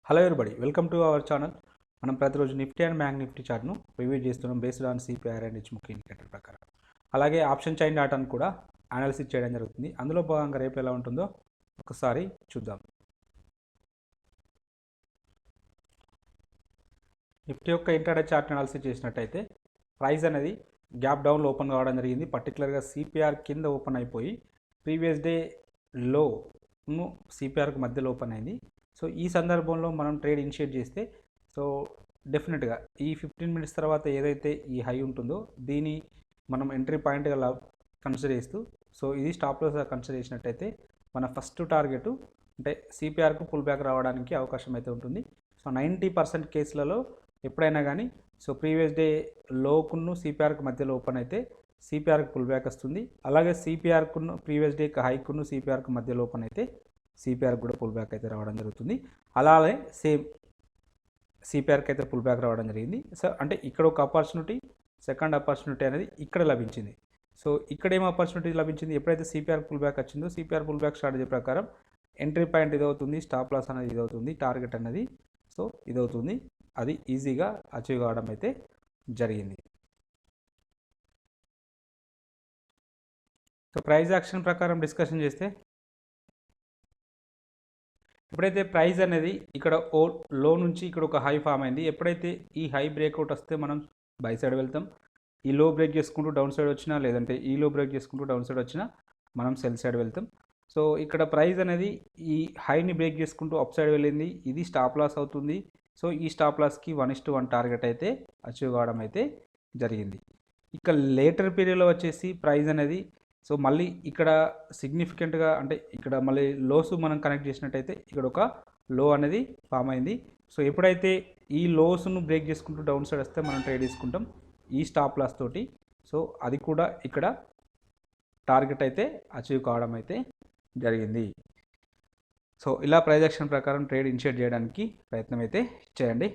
Hello everybody, welcome to our channel. మనం ప్రతిరోజు Nifty and bank Nifty చార్ట్ను review చేస్తున్నాం based on CPR and H ముఖ్య indicator ప్రకారం. అలాగే ఆప్షన్ చైన్ డాటాను కూడా అనాలిసిస్ చేయడం జరుగుతుంది. అందులో భాగంగా రేపు ఎలా ఉంటుందో ఒకసారి చూద్దాం. నిఫ్టీ యొక్క ఇంట్రాడే చార్ట్ అనాలిసిస్ చేసినట్టయితే ప్రైస్ అనేది గ్యాప్ డౌన్లో ఓపెన్ కావడం జరిగింది. పర్టికులర్గా సిపిఆర్ కింద ఓపెన్ అయిపోయి ప్రీవియస్ డే లోను సిపిఆర్కు మధ్యలో ఓపెన్ అయింది. సో ఈ సందర్భంలో మనం ట్రేడ్ ఇనిషియేట్ చేస్తే సో డెఫినెట్గా ఈ 15 మినిట్స్ తర్వాత ఏదైతే ఈ హై ఉంటుందో దీన్ని మనం ఎంట్రీ పాయింట్గా కన్సిడర్ చేస్తూ సో ఇది స్టాప్ లాస్ కన్సిడర్ చేసినట్టయితే మన ఫస్ట్ టార్గెట్ అంటే సిపిఆర్కు పుల్ బ్యాక్ రావడానికి అవకాశం అయితే ఉంటుంది. సో 90% కేసులలో ఎప్పుడైనా కానీ సో ప్రీవియస్ డే లోకును సిపిఆర్కు మధ్యలో ఓపెన్ అయితే సిపిఆర్కు పుల్ బ్యాక్ వస్తుంది. అలాగే సిపిఆర్కును ప్రీవియస్ డే హైకును సిపిఆర్కు మధ్యలో ఓపెన్ అయితే సిపిఆర్ కూడా పుల్ బ్యాక్ అయితే రావడం జరుగుతుంది. అలాగే సేమ్ సిపిఆర్కి అయితే పుల్ బ్యాక్ రావడం జరిగింది. సో అంటే ఇక్కడ ఒక ఆపర్చునిటీ, సెకండ్ ఆపర్చునిటీ అనేది ఇక్కడ లభించింది. సో ఇక్కడ ఏం ఆపర్చునిటీ లభించింది, ఎప్పుడైతే సిపిఆర్ పుల్ బ్యాక్ వచ్చిందో సిపిఆర్ పుల్ బ్యాక్ స్ట్రాటజీ ప్రకారం ఎంట్రీ పాయింట్ ఇదవుతుంది, స్టాప్ లాస్ అనేది ఇదవుతుంది, టార్గెట్ అనేది సో ఇదవుతుంది. అది ఈజీగా అచీవ్ కావడం అయితే జరిగింది. సో ప్రైస్ యాక్షన్ ప్రకారం డిస్కషన్ చేస్తే ఎప్పుడైతే ప్రైస్ అనేది ఇక్కడ లో నుంచి ఇక్కడ ఒక హై ఫామ్ అయింది, ఎప్పుడైతే ఈ హై బ్రేక్అవుట్ వస్తే మనం బై సైడ్ వెళ్తాం. ఈ లో బ్రేక్ చేసుకుంటూ డౌన్ సైడ్ వచ్చినా లేదంటే ఈ లో బ్రేక్ చేసుకుంటూ డౌన్ సైడ్ వచ్చినా మనం సెల్ సైడ్ వెళ్తాం. సో ఇక్కడ ప్రైస్ అనేది ఈ హైని బ్రేక్ చేసుకుంటూ అప్ సైడ్ వెళ్ళింది, ఇది స్టాప్ లాస్ అవుతుంది. సో ఈ స్టాప్ లాస్కి 1:1 టార్గెట్ అయితే అచీవ్ కావడం అయితే జరిగింది. ఇక లేటర్ పీరియడ్లో వచ్చేసి ప్రైస్ అనేది సో మళ్ళీ ఇక్కడ సిగ్నిఫికెంట్గా అంటే ఇక్కడ మళ్ళీ లోస్ మనం కనెక్ట్ చేసినట్టయితే ఇక్కడ ఒక లో అనేది ఫామ్ అయింది. సో ఎప్పుడైతే ఈ లోస్ను బ్రేక్ చేసుకుంటూ డౌన్ సైడ్ వస్తే మనం ట్రేడ్ తీసుకుంటాం ఈ స్టాప్ లాస్ తోటి. సో అది కూడా ఇక్కడ టార్గెట్ అయితే అచీవ్ కావడం అయితే జరిగింది. సో ఇలా ప్రైస్ యాక్షన్ ప్రకారం ట్రేడ్ ఇనిషియేట్ చేయడానికి ప్రయత్నం అయితే చేయండి.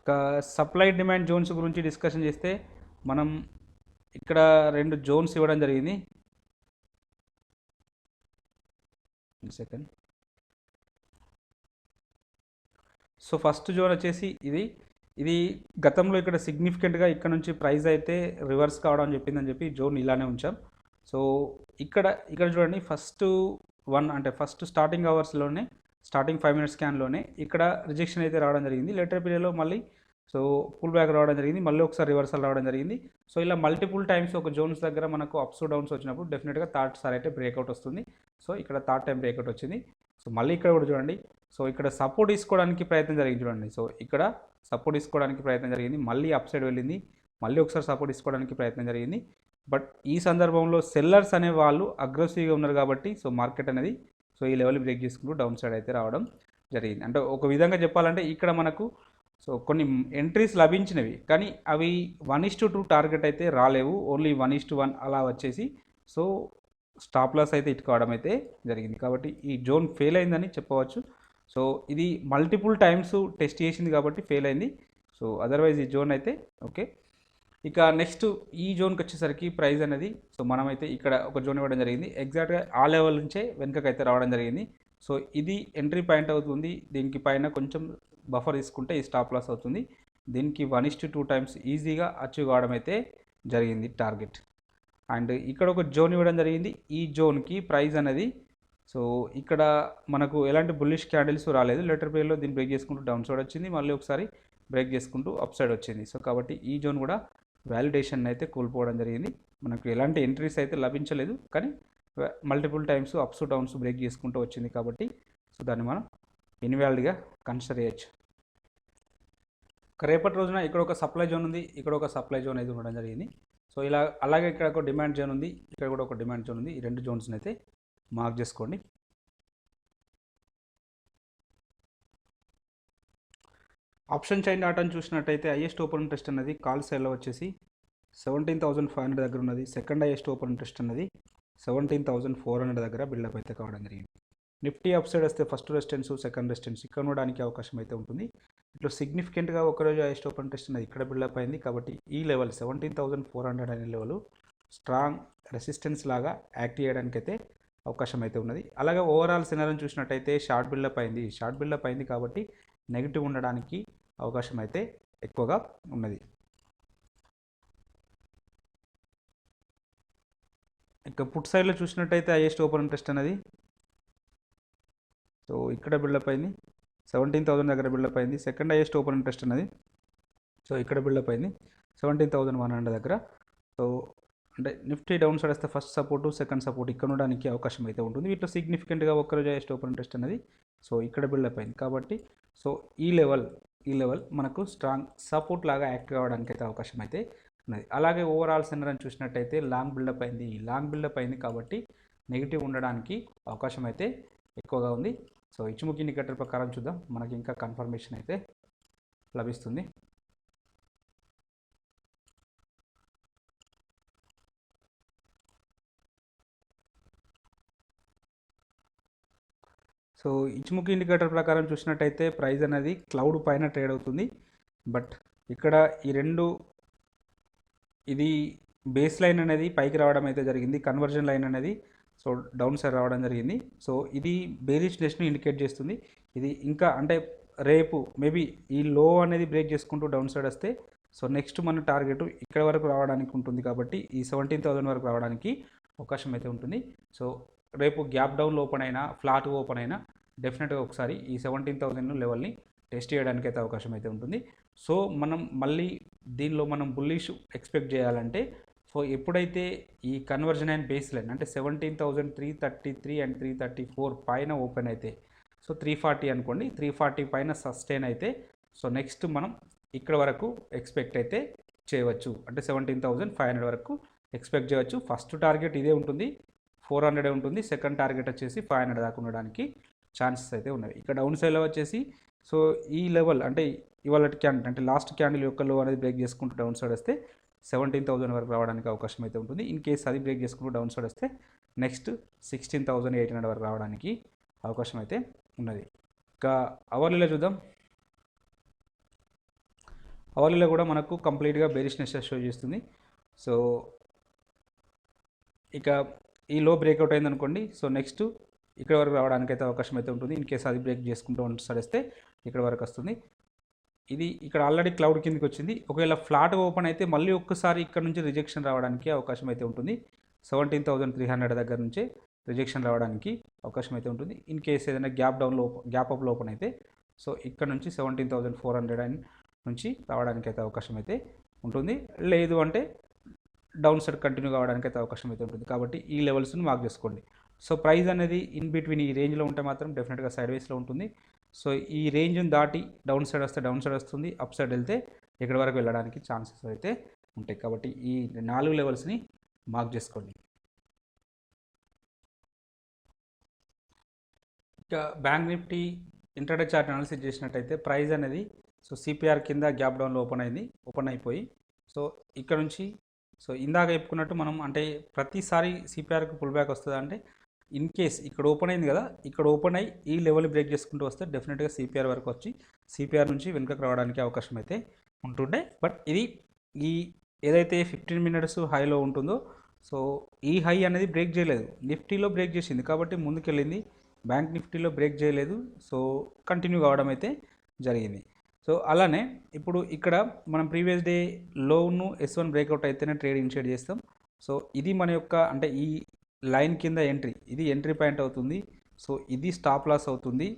ఇక సప్లై డిమాండ్ జోన్స్ గురించి డిస్కషన్ చేస్తే మనం ఇక్కడ 2 జోన్స్ ఇవ్వడం జరిగింది. సెకండ్ సో ఫస్ట్ జోన్ వచ్చేసి ఇది గతంలో ఇక్కడ సిగ్నిఫికెంట్గా ఇక్కడ నుంచి ప్రైస్ అయితే రివర్స్ కావడం అని చెప్పిందని జోన్ ఇలానే ఉంచాం. సో ఇక్కడ చూడండి, ఫస్ట్ అంటే ఫస్ట్ స్టార్టింగ్ అవర్స్లోనే స్టార్టింగ్ 5 మినిట్స్ స్కాన్లోనే ఇక్కడ రిజెక్షన్ అయితే రావడం జరిగింది. లేటర్ పీరియడ్లో మళ్ళీ సో పుల్ బ్యాక్ రావడం జరిగింది, మళ్ళీ ఒకసారి రివర్సల్ రావడం జరిగింది. సో ఇలా మల్టిపుల్ టైమ్స్ ఒక జోన్స్ దగ్గర మనకు అప్స్ డౌన్స్ వచ్చినప్పుడు డెఫినెట్గా థర్డ్ సార్ అయితే బ్రేక్అవుట్ వస్తుంది. సో ఇక్కడ థర్డ్ టైం బ్రేక్అవుట్ వచ్చింది. సో మళ్ళీ ఇక్కడ కూడా చూడండి, సో ఇక్కడ సపోర్ట్ తీసుకోవడానికి ప్రయత్నం జరిగింది చూడండి. సో ఇక్కడ సపోర్ట్ తీసుకోవడానికి ప్రయత్నం జరిగింది, మళ్ళీ అప్ సైడ్ వెళ్ళింది, మళ్ళీ ఒకసారి సపోర్ట్ తీసుకోవడానికి ప్రయత్నం జరిగింది. బట్ ఈ సందర్భంలో సెల్లర్స్ అనే వాళ్ళు అగ్రెసివ్గా ఉన్నారు కాబట్టి సో మార్కెట్ అనేది సో ఈ లెవెల్ బ్రేక్ చేసుకుంటూ డౌన్ సైడ్ అయితే రావడం జరిగింది. అంటే ఒక విధంగా చెప్పాలంటే ఇక్కడ మనకు సో కొన్ని ఎంట్రీస్ లభించినవి కానీ అవి 1:2 టార్గెట్ అయితే రాలేవు, ఓన్లీ 1:1 అలా వచ్చేసి సో స్టాప్ లాస్ అయితే ఇటు కావడం అయితే జరిగింది. కాబట్టి ఈ జోన్ ఫెయిల్ అయిందని చెప్పవచ్చు. సో ఇది మల్టిపుల్ టైమ్స్ టెస్ట్ చేసింది కాబట్టి ఫెయిల్ అయింది. సో అదర్వైజ్ ఈ జోన్ అయితే ఓకే. ఇక నెక్స్ట్ ఈ జోన్కి వచ్చేసరికి ప్రైస్ అనేది సో మనమైతే ఇక్కడ ఒక జోన్ ఇవ్వడం జరిగింది, ఎగ్జాక్ట్గా ఆ లెవెల్ నుంచే వెనుకకైతే రావడం జరిగింది. సో ఇది ఎంట్రీ పాయింట్ అవుతుంది, దీనికి పైన కొంచెం బఫర్ తీసుకుంటే ఈ స్టాప్ లాస్ అవుతుంది. దీనికి 1:2 టైమ్స్ ఈజీగా అచీవ్ కావడం అయితే జరిగింది టార్గెట్. అండ్ ఇక్కడ ఒక జోన్ ఇవ్వడం జరిగింది, ఈ జోన్కి ప్రైస్ అనేది సో ఇక్కడ మనకు ఎలాంటి బుల్లిష్ క్యాండిల్స్ రాలేదు. లేటర్ పీరియడ్లో దీన్ని బ్రేక్ చేసుకుంటూ డౌన్ సైడ్ వచ్చింది, మళ్ళీ ఒకసారి బ్రేక్ చేసుకుంటూ అప్ సైడ్ వచ్చింది. సో కాబట్టి ఈ జోన్ కూడా వ్యాలిడేషన్ అయితే కోల్పోవడం జరిగింది. మనకు ఎలాంటి ఎంట్రీస్ అయితే లభించలేదు కానీ multiple times ups downs break చేసుకుంటూ వచ్చింది కాబట్టి సో దాన్ని మనం ఇన్వాలిడ్గా కన్సిడర్ చేయొచ్చు. రేపటి రోజున ఇక్కడ ఒక సప్లై జోన్ ఉంది, ఇక్కడ ఒక సప్లై జోన్ అయితే ఉండడం జరిగింది. సో ఇలా అలాగే ఇక్కడ ఒక డిమాండ్ జోన్ ఉంది, ఇక్కడ కూడా ఒక డిమాండ్ జోన్ ఉంది. ఈ 2 జోన్స్ని అయితే మార్క్ చేసుకోండి. ఆప్షన్ చైన్ డాటాను చూసినట్టయితే హైయెస్ట్ ఓపెన్ ఇంట్రెస్ట్ అనేది కాల్ సేల్లో వచ్చేసి 17,500 దగ్గర ఉన్నది. సెకండ్ హైయెస్ట్ ఓపెన్ ఇంట్రెస్ట్ అనేది 17,400 దగ్గర బిల్డప్ అయితే కావడం జరిగింది. నిఫ్టీ అప్ సైడ్ వస్తే ఫస్ట్ రెసిస్టెన్స్, సెకండ్ రెసిస్టెన్స్ ఇక్కడ ఉండడానికి అవకాశం అయితే ఉంటుంది. ఇట్లా సిగ్నిఫికెంట్గా ఒకరోజు హైయెస్ట్ ఓపెన్ ఇంట్రెస్ట్ అనేది ఇక్కడ బిల్డప్ అయింది కాబట్టి ఈ లెవెల్ 17,400 అనే లెవెల్ స్ట్రాంగ్ రెసిస్టెన్స్ లాగా యాక్ట్ చేయడానికి అయితే అవకాశం అయితే ఉన్నది. అలాగే ఓవరాల్ సినారియోని చూసినట్టయితే షార్ట్ బిల్డప్ అయింది కాబట్టి నెగిటివ్ ఉండడానికి అవకాశం అయితే ఎక్కువగా ఉన్నది. ఇక పుట్ సైడ్లో చూసినట్టయితే హైయెస్ట్ ఓపెన్ ఇంట్రెస్ట్ అనేది సో ఇక్కడ బిల్డప్ అయింది, 17,000 దగ్గర బిల్డప్ అయింది. సెకండ్ హైయెస్ట్ ఓపెన్ ఇంట్రెస్ట్ అనేది సో ఇక్కడ బిల్డప్ అయింది 17,100 దగ్గర. సో అంటే నిఫ్టీ డౌన్ సైడ్ వస్తే ఫస్ట్ సపోర్టు సెకండ్ సపోర్ట్ ఇక్కడ ఉండడానికి అవకాశం అయితే ఉంటుంది. వీటిలో సిగ్నిఫికెంట్గా ఒక్కరోజు హైయెస్ట్ ఓపెన్ ఇంట్రెస్ట్ అనేది సో ఇక్కడ బిల్డప్ అయింది కాబట్టి సో ఈ లెవెల్ మనకు స్ట్రాంగ్ సపోర్ట్ లాగా యాక్ట్ కావడానికి అయితే అవకాశం అయితే ఉన్నది. అలాగే ఓవరాల్ సెనరీని చూసినట్టయితే లాంగ్ బిల్డప్ అయింది కాబట్టి నెగిటివ్ ఉండడానికి అవకాశం అయితే ఎక్కువగా ఉంది. సో ఇచ్చుముఖి ఇండికేటర్ ప్రకారం చూద్దాం, మనకి ఇంకా కన్ఫర్మేషన్ అయితే లభిస్తుంది. సో ఇచ్చుముఖి ఇండికేటర్ ప్రకారం చూసినట్టయితే ప్రైస్ అనేది క్లౌడ్ పైన ట్రేడ్ అవుతుంది. బట్ ఇక్కడ ఈ రెండు ఇది బేస్ లైన్ అనేది పైకి రావడం అయితే జరిగింది, కన్వర్జన్ లైన్ అనేది సో డౌన్ సైడ్ రావడం జరిగింది. సో ఇది బేరిష్నెస్ని ఇండికేట్ చేస్తుంది. ఇది ఇంకా అంటే రేపు మేబీ ఈ లో అనేది బ్రేక్ చేసుకుంటూ డౌన్ సైడ్ వస్తే సో నెక్స్ట్ మన టార్గెట్ ఇక్కడ వరకు రావడానికి ఉంటుంది కాబట్టి ఈ 17,000 వరకు రావడానికి అవకాశం అయితే ఉంటుంది. సో రేపు గ్యాప్ డౌన్ ఓపెన్ అయినా ఫ్లాట్ ఓపెన్ అయినా డెఫినెట్గా ఒకసారి ఈ 17,000 లెవెల్ని టెస్ట్ చేయడానికి అయితే అవకాశం అయితే ఉంటుంది. సో మనం మళ్ళీ దీనిలో మనం బుల్లిష్ ఎక్స్పెక్ట్ చేయాలంటే సో ఎప్పుడైతే ఈ కన్వర్జన్ అండ్ బేస్ లైన్ అంటే 17,333 అండ్ 334 పైన ఓపెన్ అయితే సో 340 అనుకోండి, 340 పైన సస్టైన్ అయితే సో నెక్స్ట్ మనం ఇక్కడ వరకు ఎక్స్పెక్ట్ అయితే చేయవచ్చు. అంటే 17,500 వరకు ఎక్స్పెక్ట్ చేయవచ్చు. ఫస్ట్ టార్గెట్ ఇదే ఉంటుంది, 400 ఉంటుంది. సెకండ్ టార్గెట్ వచ్చేసి 500 దాకా ఉండడానికి ఛాన్సెస్ అయితే ఉన్నాయి. ఇక్కడ డౌన్ సైడ్లో వచ్చేసి సో ఈ లెవెల్ అంటే ఇవాళ క్యాండిల్ అంటే లాస్ట్ క్యాండిల్ యొక్క లో అనేది బ్రేక్ చేసుకుంటూ డౌన్ సైడ్ వస్తే 17,000 వరకు రావడానికి అవకాశం అయితే ఉంటుంది. ఇన్ కేస్ అది బ్రేక్ చేసుకుంటూ డౌన్ సైడ్ వస్తే నెక్స్ట్ 16,800 వరకు రావడానికి అవకాశం అయితే ఉన్నది. ఇంకా అవర్లీలో చూద్దాం. అవర్లీలో కూడా మనకు కంప్లీట్గా బేరిష్నెస్ షో చేస్తుంది. సో ఇక ఈ లో బ్రేక్అవుట్ అయింది అనుకోండి, సో నెక్స్ట్ ఇక్కడ వరకు రావడానికి అయితే అవకాశం అయితే ఉంటుంది. ఇన్ కేసు అది బ్రేక్ చేసుకుంటూ సరిస్తే ఇక్కడ వరకు వస్తుంది. ఇది ఇక్కడ ఆల్రెడీ క్లౌడ్ కిందకి వచ్చింది. ఒకవేళ ఫ్లాట్ ఓపెన్ అయితే మళ్ళీ ఒక్కసారి ఇక్కడ నుంచి రిజెక్షన్ రావడానికి అవకాశం అయితే ఉంటుంది. 17,300 దగ్గర నుంచే రిజెక్షన్ రావడానికి అవకాశం అయితే ఉంటుంది. ఇన్ కేసు ఏదైనా గ్యాప్ అప్లో ఓపెన్ అయితే సో ఇక్కడ నుంచి 17,400 నుంచి రావడానికి అయితే అవకాశం అయితే ఉంటుంది. లేదు అంటే డౌన్ సైడ్ కంటిన్యూ కావడానికి అయితే అవకాశం అయితే ఉంటుంది. కాబట్టి ఈ లెవెల్స్ని మార్క్ చేసుకోండి. సో ప్రైస్ అనేది ఇన్ బిట్వీన్ ఈ రేంజ్లో ఉంటే మాత్రం డెఫినెట్గా సైడ్ వేస్లో ఉంటుంది. సో ఈ రేంజ్ని దాటి డౌన్ సైడ్ వస్తే డౌన్ సైడ్ వస్తుంది, అప్ సైడ్ వెళ్తే ఇక్కడ వరకు వెళ్ళడానికి ఛాన్సెస్ అయితే ఉంటాయి. కాబట్టి ఈ 4 లెవెల్స్ని మార్క్ చేసుకోండి. ఇక bank Nifty intraday chart analysis చేసినట్టయితే ప్రైస్ అనేది సో సిపిఆర్ కింద గ్యాప్ డౌన్లో ఓపెన్ అయిపోయి సో ఇక్కడ నుంచి సో ఇందాక చెప్పుకున్నట్టు మనం అంటే ప్రతిసారి సిపిఆర్కి పుల్ బ్యాక్ వస్తుంది. అంటే ఇన్ కేస్ ఇక్కడ ఓపెన్ అయింది కదా, ఇక్కడ ఓపెన్ అయ్యి ఈ లెవెల్ బ్రేక్ చేసుకుంటూ వస్తే డెఫినెట్గా సిపిఆర్ వరకు వచ్చి సిపిఆర్ నుంచి వెనుకకు రావడానికి అవకాశం అయితే ఉంటుండే. బట్ ఇది ఈ ఏదైతే 15 మినిట్స్ హైలో ఉంటుందో సో ఈ హై అనేది బ్రేక్ చేయలేదు, నిఫ్టీలో బ్రేక్ చేసింది కాబట్టి ముందుకెళ్ళింది. బ్యాంక్ నిఫ్టీలో బ్రేక్ చేయలేదు, సో కంటిన్యూ కావడం అయితే జరిగింది. సో అలానే ఇప్పుడు ఇక్కడ మనం ప్రీవియస్ డే లోను S1 బ్రేక్అవుట్ అయితేనే ట్రేడ్ ఇనిషియేట్ చేస్తాం. సో ఇది మన యొక్క అంటే ఈ లైన్ కింద ఇది ఎంట్రీ పాయింట్ అవుతుంది. సో ఇది స్టాప్ లాస్ అవుతుంది.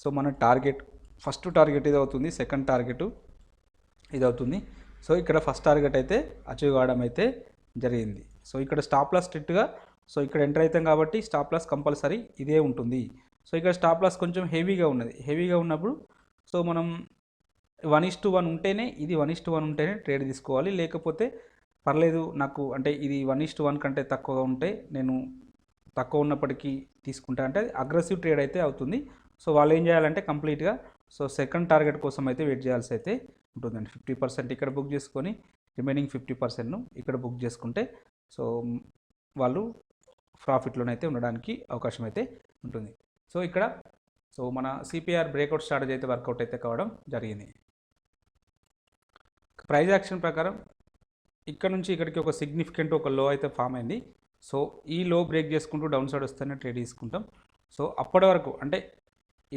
సో మన టార్గెట్ ఫస్ట్ టార్గెట్ ఇది అవుతుంది, సెకండ్ టార్గెట్ ఇది అవుతుంది. సో ఇక్కడ ఫస్ట్ టార్గెట్ అయితే అచీవ్ కావడం అయితే జరిగింది. సో ఇక్కడ స్టాప్ లాస్ స్ట్రిక్ట్గా సో ఇక్కడ ఎంటర్ అవుతాం కాబట్టి స్టాప్ లాస్ కంపల్సరీ ఇదే ఉంటుంది. సో ఇక్కడ స్టాప్ లాస్ కొంచెం హెవీగా ఉన్నప్పుడు సో మనం 1:1 ఉంటేనే ఇది 1:1 ఉంటేనే ట్రేడ్ తీసుకోవాలి. లేకపోతే పర్లేదు నాకు అంటే ఇది 1:1 కంటే తక్కువగా ఉంటే నేను తక్కువ ఉన్నప్పటికీ తీసుకుంటా అంటే అగ్రెసివ్ ట్రేడ్ అయితే అవుతుంది. సో వాళ్ళు ఏం చేయాలంటే కంప్లీట్గా సో సెకండ్ టార్గెట్ కోసం అయితే వెయిట్ చేయాల్సి అయితే ఉంటుందండి. 50% ఇక్కడ బుక్ చేసుకొని రిమైనింగ్ 50%ను ఇక్కడ బుక్ చేసుకుంటే సో వాళ్ళు ప్రాఫిట్లోనైతే ఉండడానికి అవకాశం అయితే ఉంటుంది. సో ఇక్కడ సో మన సిపిఆర్ బ్రేక్అవుట్ స్ట్రాటజీ అయితే వర్కౌట్ అయితే కావడం జరిగింది. ప్రైస్ యాక్షన్ ప్రకారం ఇక్కడ నుంచి ఇక్కడికి ఒక సిగ్నిఫికెంట్ ఒక లో అయితే ఫామ్ అయింది. సో ఈ లో బ్రేక్ చేసుకుంటూ డౌన్ సైడ్ వస్తేనే ట్రేడ్ తీసుకుంటాం. సో అప్పటి వరకు అంటే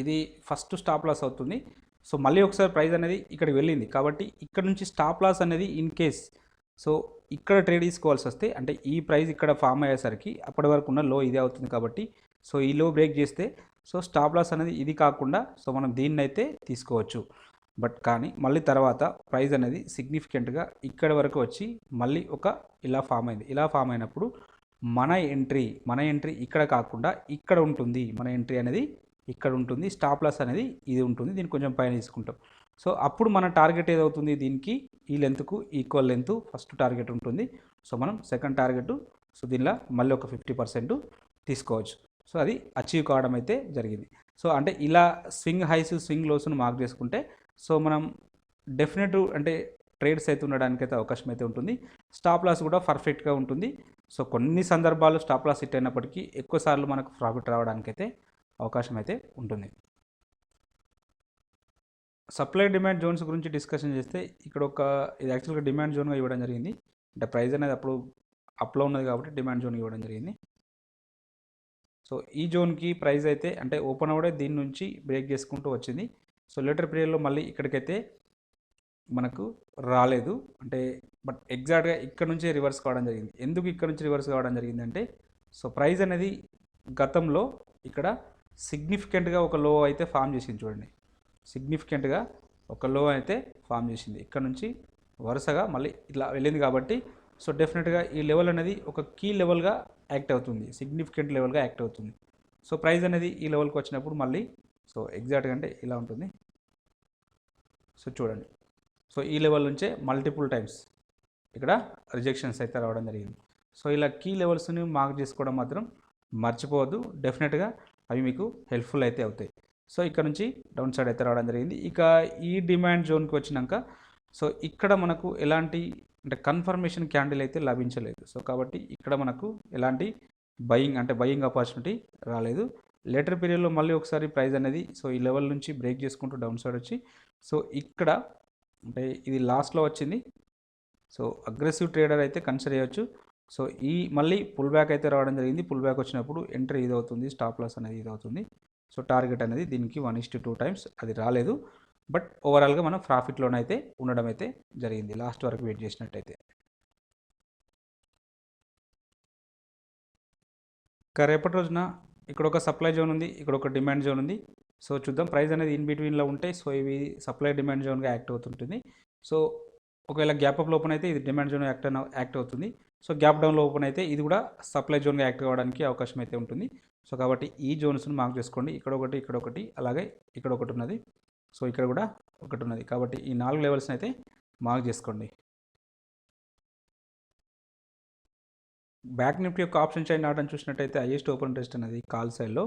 ఇది ఫస్ట్ స్టాప్ లాస్ అవుతుంది. సో మళ్ళీ ఒకసారి ప్రైస్ అనేది ఇక్కడికి వెళ్ళింది కాబట్టి ఇక్కడ నుంచి స్టాప్ లాస్ అనేది ఇన్ కేస్ సో ఇక్కడ ట్రేడ్ తీసుకోవాల్సి వస్తే అంటే ఈ ప్రైస్ ఇక్కడ ఫామ్ అయ్యేసరికి అప్పటి వరకు ఉన్న లో ఇదే అవుతుంది కాబట్టి సో ఈ లో బ్రేక్ చేస్తే సో స్టాప్ లాస్ అనేది ఇది కాకుండా సో మనం దీన్ని అయితే తీసుకోవచ్చు. బట్ కానీ మళ్ళీ తర్వాత ప్రైస్ అనేది సిగ్నిఫికెంట్గా ఇక్కడ వరకు వచ్చి మళ్ళీ ఒక ఇలా ఫామ్ అయింది. ఇలా ఫామ్ అయినప్పుడు మన ఎంట్రీ ఇక్కడ కాకుండా ఇక్కడ ఉంటుంది. మన ఎంట్రీ అనేది ఇక్కడ ఉంటుంది. స్టాప్ లాస్ అనేది ఇది ఉంటుంది. దీన్ని కొంచెం పైన తీసుకుంటాం. సో అప్పుడు మన టార్గెట్ ఏదవుతుంది, దీనికి ఈ లెంత్కు ఈక్వల్ లెంత్ ఫస్ట్ టార్గెట్ ఉంటుంది. సో మనం సెకండ్ టార్గెట్ సో దీనిలో మళ్ళీ ఒక 50% తీసుకోవచ్చు. సో అది అచీవ్ కావడం అయితే జరిగింది. సో అంటే ఇలా స్వింగ్ హైస్ స్వింగ్ లోస్ను మార్క్ చేసుకుంటే సో మనం డెఫినెట్ అంటే ట్రేడ్స్ అయితే ఉండడానికైతే అవకాశం అయితే ఉంటుంది. స్టాప్ లాస్ కూడా పర్ఫెక్ట్గా ఉంటుంది. సో కొన్ని సందర్భాల్లో స్టాప్ లాస్ హిట్ అయినప్పటికీ ఎక్కువసార్లు మనకు ప్రాఫిట్ రావడానికైతే అవకాశం అయితే ఉంటుంది. సప్లై డిమాండ్ జోన్స్ గురించి డిస్కషన్ చేస్తే ఇక్కడ ఒక ఇది యాక్చువల్గా డిమాండ్ జోన్గా ఇవ్వడం జరిగింది. అంటే ప్రైస్ అనేది అప్పుడు అప్లో ఉన్నది కాబట్టి డిమాండ్ జోన్ ఇవ్వడం జరిగింది. సో ఈ జోన్కి ప్రైస్ అయితే అంటే ఓపెన్ అవడే దీని నుంచి బ్రేక్ చేసుకుంటూ వచ్చింది. సో లేటర్ పీరియడ్లో మళ్ళీ ఇక్కడికైతే మనకు రాలేదు. అంటే బట్ ఎగ్జాక్ట్గా ఇక్కడ నుంచే రివర్స్ కావడం జరిగింది. ఎందుకు ఇక్కడ నుంచి రివర్స్ కావడం జరిగిందంటే సో ప్రైస్ అనేది గతంలో ఇక్కడ సిగ్నిఫికెంట్గా ఒక లో అయితే ఫామ్ చేసింది. చూడండి, సిగ్నిఫికెంట్గా ఒక లో అయితే ఫామ్ చేసింది. ఇక్కడ నుంచి వరుసగా మళ్ళీ ఇట్లా వెళ్ళింది కాబట్టి సో డెఫినెట్గా ఈ లెవెల్ అనేది ఒక కీ లెవెల్గా యాక్ట్ అవుతుంది, సిగ్నిఫికెంట్ లెవెల్గా యాక్ట్ అవుతుంది. సో ప్రైస్ అనేది ఈ లెవెల్కి వచ్చినప్పుడు మళ్ళీ సో ఎగ్జాక్ట్గా అంటే ఇలా ఉంటుంది. సో చూడండి, సో ఈ లెవెల్ నుంచే మల్టిపుల్ టైమ్స్ ఇక్కడ రిజెక్షన్స్ అయితే రావడం జరిగింది. సో ఇలా కీ లెవెల్స్ని మార్క్ చేసుకోవడం మాత్రం మర్చిపోవద్దు. డెఫినెట్గా అవి మీకు హెల్ప్ఫుల్ అయితే అవుతాయి. సో ఇక్కడ నుంచి డౌన్ సైడ్ అయితే రావడం జరిగింది. ఇక ఈ డిమాండ్ జోన్కి వచ్చినాక సో ఇక్కడ మనకు ఎలాంటి అంటే కన్ఫర్మేషన్ క్యాండిల్ అయితే లభించలేదు. సో కాబట్టి ఇక్కడ మనకు ఎలాంటి బయింగ్ ఆపర్చునిటీ రాలేదు. లేటర్ పీరియడ్లో మళ్ళీ ఒకసారి ప్రైస్ అనేది సో ఈ లెవెల్ నుంచి బ్రేక్ చేసుకుంటూ డౌన్ సైడ్ వచ్చి సో ఇక్కడ అంటే ఇది లాస్ట్లో వచ్చింది. సో అగ్రెసివ్ ట్రేడర్ అయితే కన్సిడర్ చేయొచ్చు. సో ఈ మళ్ళీ పుల్ బ్యాక్ అయితే రావడం జరిగింది. పుల్ బ్యాక్ వచ్చినప్పుడు ఎంట్రీ ఇది అవుతుంది, స్టాప్ లాస్ అనేది ఇది అవుతుంది. సో టార్గెట్ అనేది దీనికి 1:2 టైమ్స్ అది రాలేదు. బట్ ఓవరాల్గా మనం ప్రాఫిట్లోనైతే ఉండడం అయితే జరిగింది లాస్ట్ వరకు వెయిట్ చేసినట్టయితే. ఇక రేపటి రోజున ఇక్కడ ఒక సప్లై జోన్ ఉంది, ఇక్కడ ఒక డిమాండ్ జోన్ ఉంది. సో చూద్దాం ప్రైస్ అనేది ఇన్ బిట్వీన్లో ఉంటే సో ఇవి సప్లై డిమాండ్ జోన్గా యాక్ట్ అవుతుంటుంది. సో ఒకవేళ గ్యాప్ అప్లో ఓపెన్ అయితే ఇది డిమాండ్ జోన్ యాక్ట్ అవుతుంది. సో గ్యాప్ డౌన్లో ఓపెన్ అయితే ఇది కూడా సప్లై జోన్గా యాక్ట్ అవ్వడానికి అవకాశం అయితే ఉంటుంది. సో కాబట్టి ఈ జోన్స్ను మార్క్ చేసుకోండి. ఇక్కడ ఒకటి అలాగే ఇక్కడ ఒకటి ఉన్నది. సో ఇక్కడ కూడా ఒకటి ఉన్నది కాబట్టి ఈ 4 లెవెల్స్ని అయితే మార్క్ చేసుకోండి. బ్యాంక్ నిఫ్టీ యొక్క ఆప్షన్ చైన్ ఆర్డర్ చూసినట్టయితే హైయెస్ట్ ఓపెన్ ఇంట్రెస్ట్ అనేది కాల్ సైడ్లో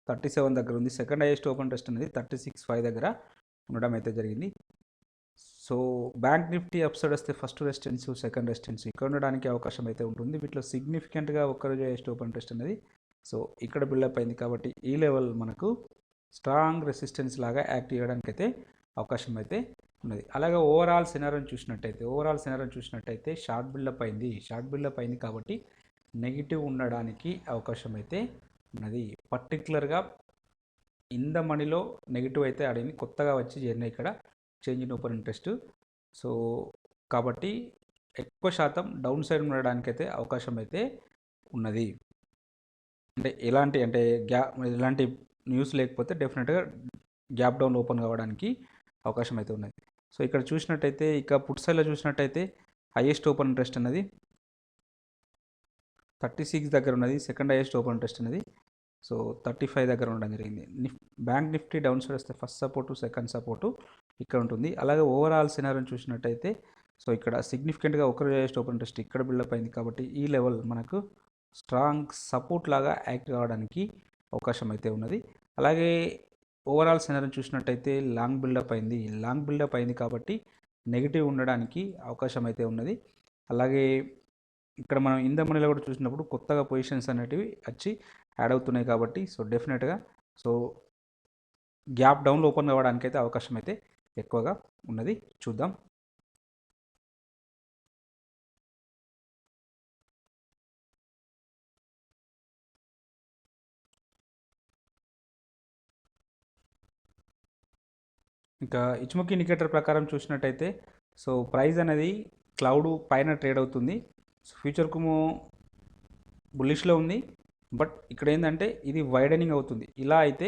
37 దగ్గర ఉంది. సెకండ్ హైయెస్ట్ ఓపెన్ ఇంట్రెస్ట్ అనేది 36.5 దగ్గర ఉండడం అయితే జరిగింది. సో బ్యాంక్ నిఫ్టీ అప్సైడ్ వస్తే ఫస్ట్ రెసిస్టెన్స్, సెకండ్ రెసిస్టెన్స్ ఇక్కడ ఉండడానికి అవకాశం అయితే ఉంటుంది. వీటిలో సిగ్నిఫికెంట్గా ఒక్కరోజు హైయెస్ట్ ఓపెన్ ఇంట్రెస్ట్ అనేది సో ఇక్కడ బిల్డప్ అయింది కాబట్టి ఈ లెవెల్ మనకు స్ట్రాంగ్ రెసిస్టెన్స్ లాగా యాక్ట్ చేయడానికి అయితే అవకాశం అయితే ఉన్నది. అలాగే ఓవరాల్ సినారియోని చూసినట్టయితే షార్ట్ బిల్డప్ అయింది కాబట్టి నెగిటివ్ ఉండడానికి అవకాశం అయితే ఉన్నది. పర్టికులర్గా ఇన్ ద మనీలో నెగిటివ్ అయితే ఆడింది, కొత్తగా వచ్చి చేరిన ఇక్కడ change in open interest. So కాబట్టి ఎక్కువ శాతం డౌన్ సైడ్ ఉండడానికైతే అవకాశం అయితే ఉన్నది. అంటే ఎలాంటి న్యూస్ లేకపోతే డెఫినెట్గా గ్యాప్ డౌన్ ఓపెన్ కావడానికి అవకాశం అయితే ఉన్నది. సో ఇక్కడ చూసినట్టయితే ఇక పుట్ సైడ్లో చూసినట్టయితే హైయెస్ట్ ఓపెన్ ఇంట్రెస్ట్ అనేది 36 దగ్గర ఉన్నది. సెకండ్ హైయెస్ట్ ఓపెన్ ఇంట్రెస్ట్ అనేది సో 35 దగ్గర ఉండడం జరిగింది. బ్యాంక్ నిఫ్టీ డౌన్ సైడ్ వస్తే ఫస్ట్ సపోర్టు, సెకండ్ సపోర్టు ఇక్కడ ఉంటుంది. అలాగే ఓవరాల్ సినారియోని చూసినట్టయితే సో ఇక్కడ సిగ్నిఫికెంట్గా ఒకరోజు హైయెస్ట్ ఓపెన్ ఇంట్రెస్ట్ ఇక్కడ బిల్డప్ అయింది కాబట్టి ఈ లెవెల్ మనకు స్ట్రాంగ్ సపోర్ట్ లాగా యాక్ట్ కావడానికి అవకాశం అయితే ఉన్నది. అలాగే ఓవరాల్ సినారియోని చూసినట్టయితే లాంగ్ బిల్డప్ అయింది కాబట్టి నెగిటివ్ ఉండడానికి అవకాశం అయితే ఉన్నది. అలాగే ఇక్కడ మనం ఇన్ ద మనీలో కూడా చూసినప్పుడు కొత్తగా పొజిషన్స్ అనేటివి వచ్చి యాడ్ అవుతున్నాయి కాబట్టి సో డెఫినెట్గా సో గ్యాప్ డౌన్లో ఓపెన్ అవ్వడానికి అయితే అవకాశం అయితే ఎక్కువగా ఉన్నది. చూద్దాం. ఇంకా ఇచ్చుముఖి ఇండికేటర్ ప్రకారం చూసినట్టయితే సో ప్రైస్ అనేది క్లౌడ్ పైన ట్రేడ్ అవుతుంది. సో ఫ్యూచర్ కుమో బుల్లిష్లో ఉంది, బట్ ఇక్కడ ఏంటంటే ఇది వైడనింగ్ అవుతుంది. ఇలా అయితే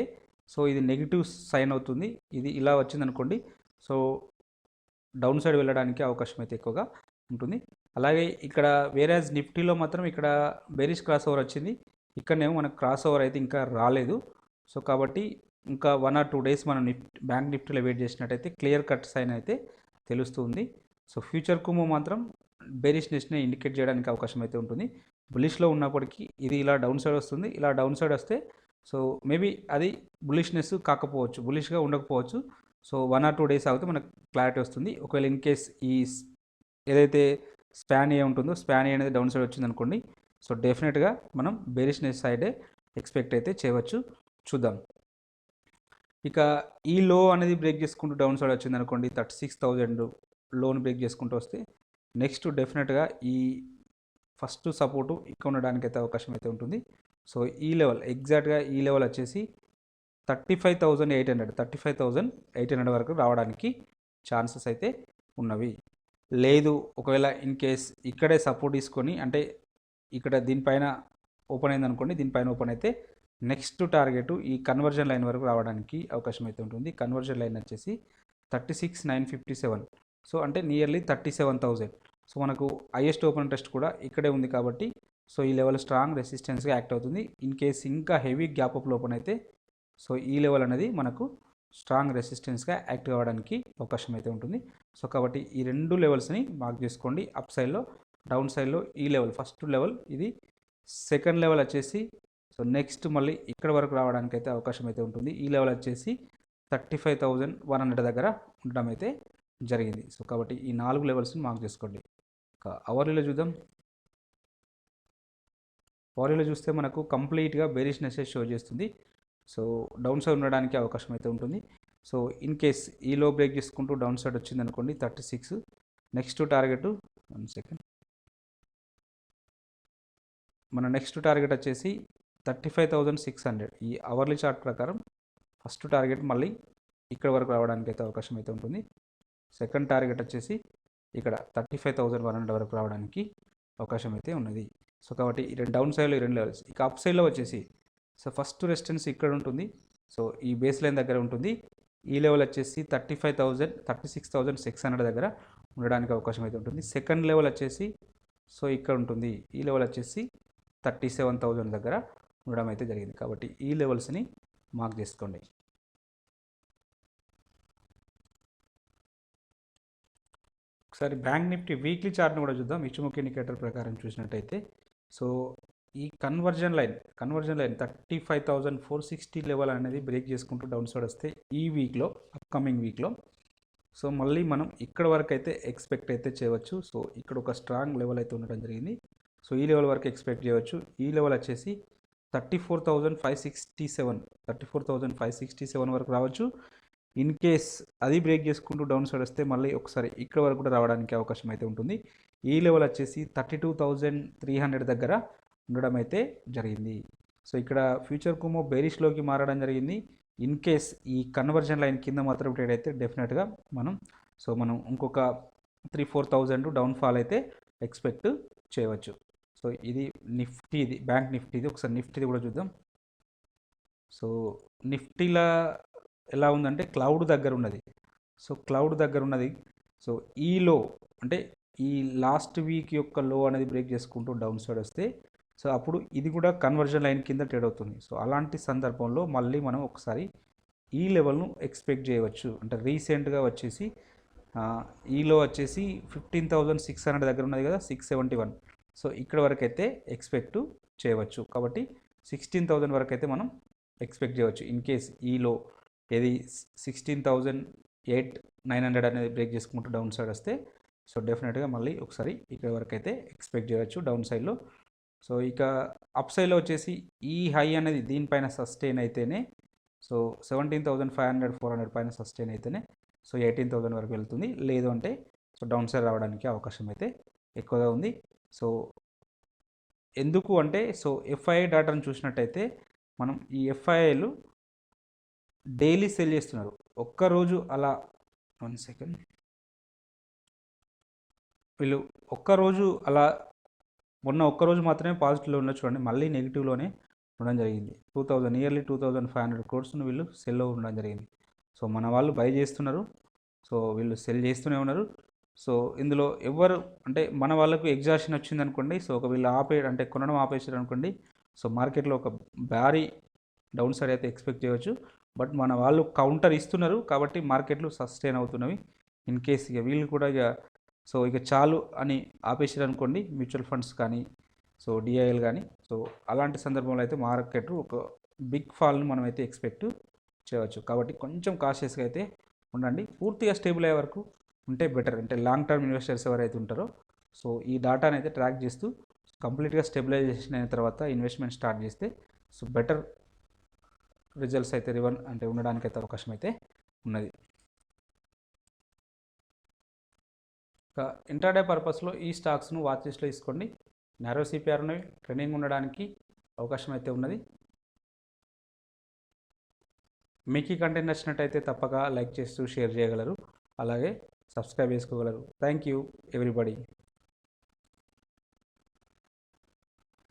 సో ఇది నెగిటివ్ సైన్ అవుతుంది. ఇది ఇలా వచ్చింది అనుకోండి, సో డౌన్ సైడ్ వెళ్ళడానికి అవకాశం అయితే ఎక్కువగా ఉంటుంది. అలాగే ఇక్కడ వేరేజ్ నిఫ్టీలో మాత్రం ఇక్కడ బేరిష్ క్రాస్ ఓవర్ వచ్చింది, ఇక్కడనేమో మనకు క్రాస్ ఓవర్ అయితే ఇంకా రాలేదు. సో కాబట్టి ఇంకా 1 or 2 డేస్ మనం బ్యాంక్ నిఫ్టీలో వెయిట్ చేసినట్టయితే క్లియర్ కట్ సైన్ అయితే తెలుస్తుంది. సో ఫ్యూచర్ కుమో మాత్రం బేరిష్నెస్ని ఇండికేట్ చేయడానికి అవకాశం అయితే ఉంటుంది. బులిష్లో ఉన్నప్పటికీ ఇది ఇలా డౌన్ సైడ్ వస్తుంది, ఇలా డౌన్ సైడ్ వస్తే సో మేబీ అది బులిష్నెస్ కాకపోవచ్చు, బులిష్గా ఉండకపోవచ్చు. సో 1 or 2 డేస్ ఆగితే మనకు క్లారిటీ వస్తుంది. ఒకవేళ ఇన్ కేస్ ఈ ఏదైతే స్పాన్ ఏ ఉంటుందో స్పాన్ ఏ అనేది డౌన్ సైడ్ వచ్చింది అనుకోండి, సో డెఫినెట్గా మనం బేరిష్నెస్ సైడే ఎక్స్పెక్ట్ అయితే చేయవచ్చు. చూద్దాం. ఇక ఈ లో అనేది బ్రేక్ చేసుకుంటూ డౌన్ సైడ్ వచ్చింది అనుకోండి, 36,000 లోన్ బ్రేక్ చేసుకుంటూ వస్తే నెక్స్ట్ డెఫినెట్గా ఈ ఫస్ట్ సపోర్టు ఇక్కడ ఉండడానికి అయితే అవకాశం అయితే ఉంటుంది. సో ఈ లెవెల్ ఎగ్జాక్ట్గా ఈ లెవెల్ వచ్చేసి 35,800 వరకు రావడానికి ఛాన్సెస్ అయితే ఉన్నవి. లేదు ఒకవేళ ఇన్ కేస్ ఇక్కడే సపోర్ట్ తీసుకొని అంటే ఇక్కడ దీనిపైన ఓపెన్ అయింది అనుకోండి, దీనిపైన ఓపెన్ అయితే నెక్స్ట్ టార్గెట్ ఈ కన్వర్జన్ లైన్ వరకు రావడానికి అవకాశం అయితే ఉంటుంది. కన్వర్జన్ లైన్ వచ్చేసి 36,957, సో అంటే నియర్లీ 37,000. సో మనకు హైయెస్ట్ ఓపెన్ టెస్ట్ కూడా ఇక్కడే ఉంది కాబట్టి సో ఈ లెవెల్ స్ట్రాంగ్ రెసిస్టెన్స్గా యాక్ట్ అవుతుంది. ఇన్ కేస్ ఇంకా హెవీ గ్యాప్ అప్ ఓపెన్ అయితే సో ఈ లెవెల్ అనేది మనకు స్ట్రాంగ్ రెసిస్టెన్స్గా యాక్ట్ అవ్వడానికి అవకాశం అయితే ఉంటుంది. సో కాబట్టి ఈ రెండు లెవెల్స్ని మార్క్ చేసుకోండి. అప్ సైడ్లో, డౌన్ సైడ్లో ఈ లెవెల్ ఫస్ట్ లెవెల్, ఇది సెకండ్ లెవెల్ వచ్చేసి సో నెక్స్ట్ మళ్ళీ ఇక్కడ వరకు రావడానికి అయితే అవకాశం అయితే ఉంటుంది. ఈ లెవెల్ వచ్చేసి 35,100 దగ్గర ఉండడం అయితే జరిగింది. సో కాబట్టి ఈ 4 లెవెల్స్ని మార్క్ చేసుకోండి. అవర్లీలో చూద్దాం. అవర్లీలో చూస్తే మనకు కంప్లీట్గా బేరిష్నెస్ షో చేస్తుంది. సో డౌన్ సైడ్ ఉండడానికి అవకాశం అయితే ఉంటుంది. సో ఇన్ కేస్ ఈ లో బ్రేక్ చేసుకుంటూ డౌన్ సైడ్ వచ్చింది అనుకోండి 36, నెక్స్ట్ టార్గెట్ 1 సెకండ్, మన నెక్స్ట్ టార్గెట్ వచ్చేసి 35,600. ఈ అవర్లీ చార్ట్ ప్రకారం ఫస్ట్ టార్గెట్ మళ్ళీ ఇక్కడ వరకు రావడానికి అయితే అవకాశం అయితే ఉంటుంది. సెకండ్ టార్గెట్ వచ్చేసి ఇక్కడ 35,100 వరకు రావడానికి అవకాశం అయితే ఉన్నది. సో కాబట్టి ఈ రెండు డౌన్ సైడ్లో ఈ రెండు లెవెల్స్. ఇక అప్ సైడ్లో వచ్చేసి సో ఫస్ట్ రెసిస్టెన్స్ ఇక్కడ ఉంటుంది, సో ఈ బేస్ లైన్ దగ్గర ఉంటుంది. ఈ లెవెల్ వచ్చేసి 36,600 దగ్గర ఉండడానికి అవకాశం అయితే ఉంటుంది. సెకండ్ లెవెల్ వచ్చేసి సో ఇక్కడ ఉంటుంది. ఈ లెవెల్ వచ్చేసి 37,000 దగ్గర ఉండడం అయితే జరిగింది. కాబట్టి ఈ లెవెల్స్ని మార్క్ చేసుకోండి. ఒకసారి బ్యాంక్ నిఫ్టీ వీక్లీ చార్ట్ని కూడా చూద్దాం. ఇచ్చుముఖి ఇండికేటర్ ప్రకారం చూసినట్టయితే సో ఈ కన్వర్జన్ లైన్ 35,460 లెవెల్ అనేది బ్రేక్ చేసుకుంటూ డౌన్ సైడ్ వస్తే ఈ వీక్లో, అప్కమింగ్ వీక్లో సో మళ్ళీ మనం ఇక్కడ వరకు అయితే ఎక్స్పెక్ట్ అయితే చేయవచ్చు. సో ఇక్కడ ఒక స్ట్రాంగ్ లెవెల్ అయితే ఉండడం జరిగింది. సో ఈ లెవెల్ వరకు ఎక్స్పెక్ట్ చేయవచ్చు. ఈ లెవెల్ వచ్చేసి 34,567 వరకు రావచ్చు. ఇన్ కేస్ అది బ్రేక్ చేసుకుంటూ డౌన్ సైడ్ వస్తే మళ్ళీ ఒకసారి ఇక్కడ వరకు కూడా రావడానికి అవకాశం అయితే ఉంటుంది. ఈ లెవెల్ వచ్చేసి 32,300 దగ్గర ఉండడం అయితే జరిగింది. సో ఇక్కడ ఫ్యూచర్ కుమో బేరిష్లోకి మారడం జరిగింది. ఇన్ కేస్ ఈ కన్వర్జన్ లైన్ కింద మాత్రం ట్రేడ్ అయితే డెఫినెట్గా మనం ఇంకొక 3-4,000 డౌన్ ఫాల్ అయితే ఎక్స్పెక్ట్ చేయవచ్చు. సో ఇది నిఫ్టీది, బ్యాంక్ నిఫ్టీది. ఒకసారి నిఫ్టీది కూడా చూద్దాం. సో నిఫ్టీలా ఎలా ఉందంటే క్లౌడ్ దగ్గర ఉన్నది. సో క్లౌడ్ దగ్గర ఉన్నది. సో ఈ లో అంటే ఈ లాస్ట్ వీక్ యొక్క లో అనేది బ్రేక్ చేసుకుంటూ డౌన్ సైడ్ వస్తే సో అప్పుడు ఇది కూడా కన్వర్జన్ లైన్ కింద ట్రేడ్ అవుతుంది. సో అలాంటి సందర్భంలో మళ్ళీ మనం ఒకసారి ఈ లెవెల్ను ఎక్స్పెక్ట్ చేయవచ్చు. అంటే రీసెంట్గా వచ్చేసి ఈలో వచ్చేసి 15,600 దగ్గర ఉన్నది కదా, 671. సో ఇక్కడ వరకు అయితే ఎక్స్పెక్ట్ చేయవచ్చు. కాబట్టి 16,000 వరకు అయితే మనం ఎక్స్పెక్ట్ చేయవచ్చు. ఇన్ కేస్ ఈలో ఏది 16,900 అనేది బ్రేక్ చేసుకుంటూ డౌన్ సైడ్ వస్తే సో డెఫినెట్గా మళ్ళీ ఒకసారి ఇక్కడ వరకు అయితే ఎక్స్పెక్ట్ చేయవచ్చు డౌన్ సైడ్లో. సో ఇక అప్ సైడ్లో వచ్చేసి ఈ హై అనేది దీనిపైన సస్టైన్ అయితేనే సో 17,500-400 పైన సస్టైన్ అయితేనే సో 18,000 వరకు వెళ్తుంది. లేదు అంటే సో డౌన్ సైడ్ రావడానికి అవకాశం అయితే ఎక్కువగా ఉంది. సో ఎందుకు అంటే సో ఎఫ్ఐఐ డాటాను చూసినట్టయితే మనం ఈ ఎఫ్ఐఐలు డైలీ సెల్ చేస్తున్నారు. ఒక్కరోజు అలా 1 సెకండ్, వీళ్ళు ఒక్కరోజు అలా మొన్న ఒక్కరోజు మాత్రమే పాజిటివ్లో ఉన్న చూడండి, మళ్ళీ నెగిటివ్లోనే ఉండడం జరిగింది. నియర్లీ 2500 క్రోర్స్ను వీళ్ళు సెల్లో ఉండడం జరిగింది. సో మన వాళ్ళు బై చేస్తున్నారు, సో వీళ్ళు సెల్ చేస్తూనే ఉన్నారు. సో ఇందులో ఎవరు అంటే మన వాళ్ళకు ఎగ్జాషన్ వచ్చింది అనుకోండి, సో ఒక వీళ్ళు అంటే కొనడం ఆపేసారు అనుకోండి, సో మార్కెట్లో ఒక భారీ డౌన్ సైడ్ అయితే ఎక్స్పెక్ట్ చేయవచ్చు. బట్ మన వాళ్ళు కౌంటర్ ఇస్తున్నారు కాబట్టి మార్కెట్లు సస్టైన్ అవుతున్నవి. ఇన్ కేస్ ఇక వీళ్ళు కూడా ఇక చాలు అని ఆపేసారు అనుకోండి, మ్యూచువల్ ఫండ్స్ కానీ, సో డిఐఎల్ కానీ, సో అలాంటి సందర్భంలో అయితే మార్కెట్ ఒక బిగ్ ఫాల్ని మనం అయితే ఎక్స్పెక్ట్ చేయవచ్చు. కాబట్టి కొంచెం కాషియస్గా అయితే ఉండండి. పూర్తిగా స్టేబుల్ అయ్యే వరకు ఉంటే బెటర్. అంటే లాంగ్ టర్మ్ ఇన్వెస్టర్స్ ఎవరైతే ఉంటారో సో ఈ డాటాని అయితే ట్రాక్ చేస్తూ కంప్లీట్గా స్టెబిలైజేషన్ అయిన తర్వాత ఇన్వెస్ట్మెంట్ స్టార్ట్ చేస్తే సో బెటర్ రిజల్ట్స్ అయితే ఉండడానికి అయితే అవకాశం అయితే ఉన్నది. ఇంట్రాడే పర్పస్లో ఈ స్టాక్స్ను వాచ్ లిస్ట్లో తీసుకోండి. నారో సిపిఆర్ ఉన్నవి, ట్రెండింగ్ ఉండడానికి అవకాశం అయితే ఉన్నది. మీకు ఈ కంటెంట్ నచ్చినట్టయితే తప్పక లైక్ చేస్తూ షేర్ చేయగలరు, అలాగే సబ్స్క్రైబ్ చేసుకోగలరు. Thank you everybody.